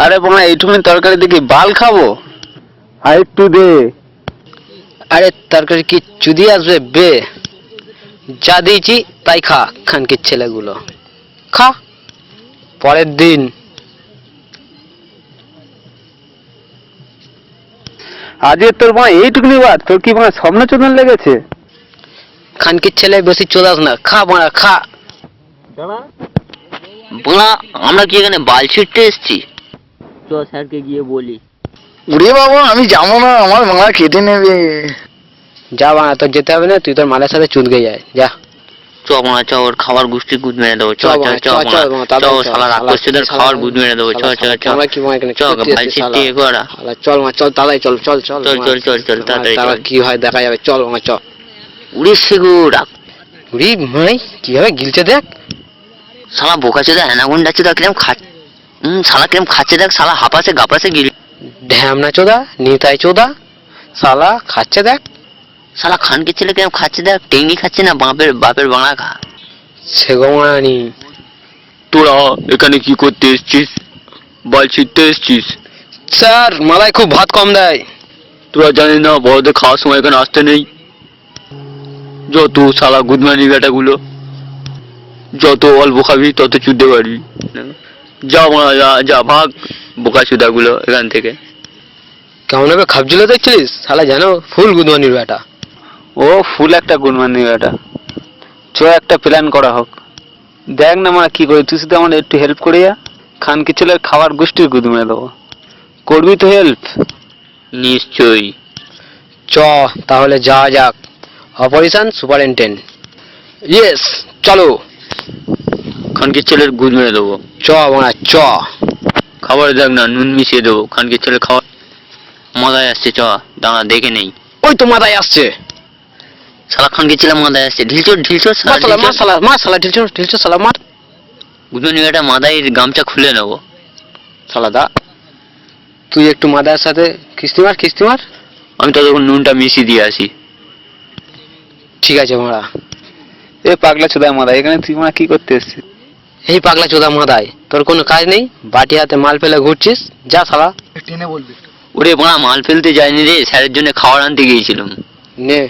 আরে বোনা এইটুকুনি তরকারি দেখি বাল খাবো, আর একটু দে। আরে তরকারি কি চুদি আসবে বে? যা দিয়েছি তাই খা, খানকির ছেলেগুলো খা। পরের দিন আজকে তোর মা এইটুকুনি বাদ, তোর কি মানে স্বপ্ন চোদন লেগেছে? খানকির ছেলে বেশি চোদাস না, খা মারা খা। বোনা আমরা কি এখানে বাল ছিটতে এসছি? চ স্যারকে গিয়ে বলি। উড়ে বাবা আমি যাবো না, আমার মা কেটে নেবে। যা বানা, তোর যেতে হবে না, তুই তোর মালের সাথে চুদকে যায় যা। চ বোনা চ, ওর খাবার গুষ্টি গুদ মেরে দেবো। চ চ চ বোনা, চ শালা রাক্ষসীদের খাবার গুদ মেরে দেবো। চ চ চ আমরা কি এখানে চ বাল ছিটতে এ করা। চল মা চল, তাড়াতাড়ি চল চল চল চল চল চল চল তাড়াতাড়ি চল। কি হয় দেখা যাবে, চল মা চ। উড়ে সেগুড়া উড়ি মাই কিভাবে গিলছে দেখ। শালা বোকা চোদা অ্যানাকোন্ডা চোদা কিরম শালা কিরম খাচ্ছে দেখ, শালা হাঁপাছে গাপাছে গিল। ঢ্যামনা চোদা, নিতাই চোদা, শালা খাচ্ছে দেখ। শালা খানকে ছেলে কিরম খাচ্ছে দেখ, টেঙ্গি খাচ্ছে না বাপের বাংলা খা। সেগমানি তোরা এখানে কি করতে এসছিস? বাল ছিটতে এসছিস? স্যার মালাই খুব ভাত কম দেয়। তোরা জানিস না বড়দের খাওয়ার সময় এখানে আসতে নেই? যত শালা গুদমানি বেটাগুলো, যত অল্প খাবি তত চুদতে পারবি। যা মারা যা যা ভাগ বোকা চুদাগুলো এখান থেকে। কেমন হবে খাবছিল দেখছিস? শালা জানো ফুল গুদমানির বেটা। ও ফুল একটা গুণমানি বেটা। চ একটা প্ল্যান করা হোক, দেখ না আমরা কি করি, তুই শুধু আমার একটু হেল্প করে যা। খানকি ছেলের খাবার গোষ্ঠীর গুদ মেরে দেবো, করবি তো হেল্প? নিশ্চয়ই। চ তাহলে যা যাক, অপারেশন সুপারিনটেন্ডেন্ট। ইয়েস চলো। খানকির ছেলের গুদ মেরে দেবো। চ বাড়া চ। খাবার দেখ না নুন মিশিয়ে দেবো, খানকির ছেলের খাবার মজায় আসছে। চ দাঁড়া দেখে নেই। ওই তো মাথায় আসছে। শালা খানকির ছেলে মজায় আসছে। ঢিলচোর ঢিলচোর মার ঢিলছো ঢিলছো শালা মার। গুদমানি বেটা মাথায় গামছা খুলে নেবো। শালা দা তুই একটু মাদার সাথে খিস্তি মার। আমি ততক্ষণ নুনটা মিশিয়ে দিয়ে আসি। ঠিক আছে মারা। এ পাগলা চোদা মাদা, এখানে তুই মানে কি করতে এসছিস? এই পাগলা চোদা মাদায় তোর কোনো কাজ নেই, বাটি হাতে মাল ফেলে ঘুরছিস, যা শালা। টেনে বলবি ওরে বোনা মাল ফেলতে যায়নি রে, স্যারের জন্য খাবার আনতে গিয়েছিলাম। নে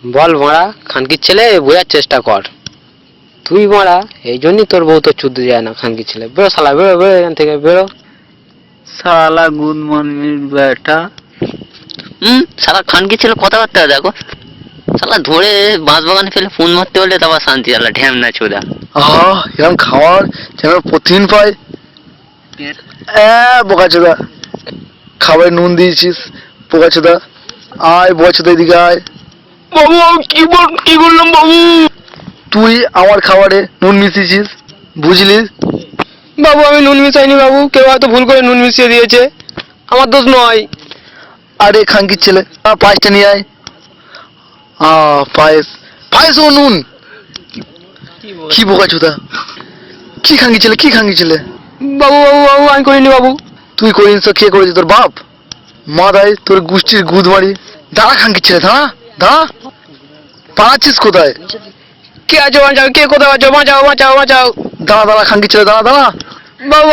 বল মারা, খানকির ছেলে বোঝার চেষ্টা কর। তুই মারা এই জন্যই তোর বউ তো চুদ্দ যায় না, খানকির ছেলে। বেরো শালা বেরো বেরো এখান থেকে বেরো। শালা গুণমানির বেটা। শালা খানকির ছেলে কথাবার্তা দেখো। শালা ধরে বাঁশ বাগানে ফেলে ফোন মারতে বললে তারপর শান্তি। শালা ঢ্যামনা চোদা। এরকম খাওয়ার যেন প্রতিদিন পাই। বোকা চোদা, খাবারে নুন দিয়েছিস বোকা চোদা। আয় বোকা চোদা এদিকে আয়। বাবু কি করলাম বাবু? তুই আমার খাবারে নুন মিশিয়েছিস, বুঝলি? বাবু আমি নুন মিশাইনি বাবু, কেউ হয়তো ভুল করে নুন মিশিয়ে দিয়েছে, আমার দোষ নয়। আরে খানকির ছেলে, পায়েসটা নিয়ে আয়। পায়েস ও নুন। কি বোকা চোদা, কি খানকি ছেলে? বাবু আমি করিনি বাবু। তুই করিস তো কে করেছে? তোর বাপ। মাদায় তোর গোষ্ঠীর গুদ মারি। দাঁড়া খানকির ছেলে, দাঁড়া পালাচ্ছিস কোথায়? কে আছে বাঁচাও, কে কোথাও আছো, বাঁচাও। দাঁড়া খানকির ছেলে, দাঁড়া। বাবু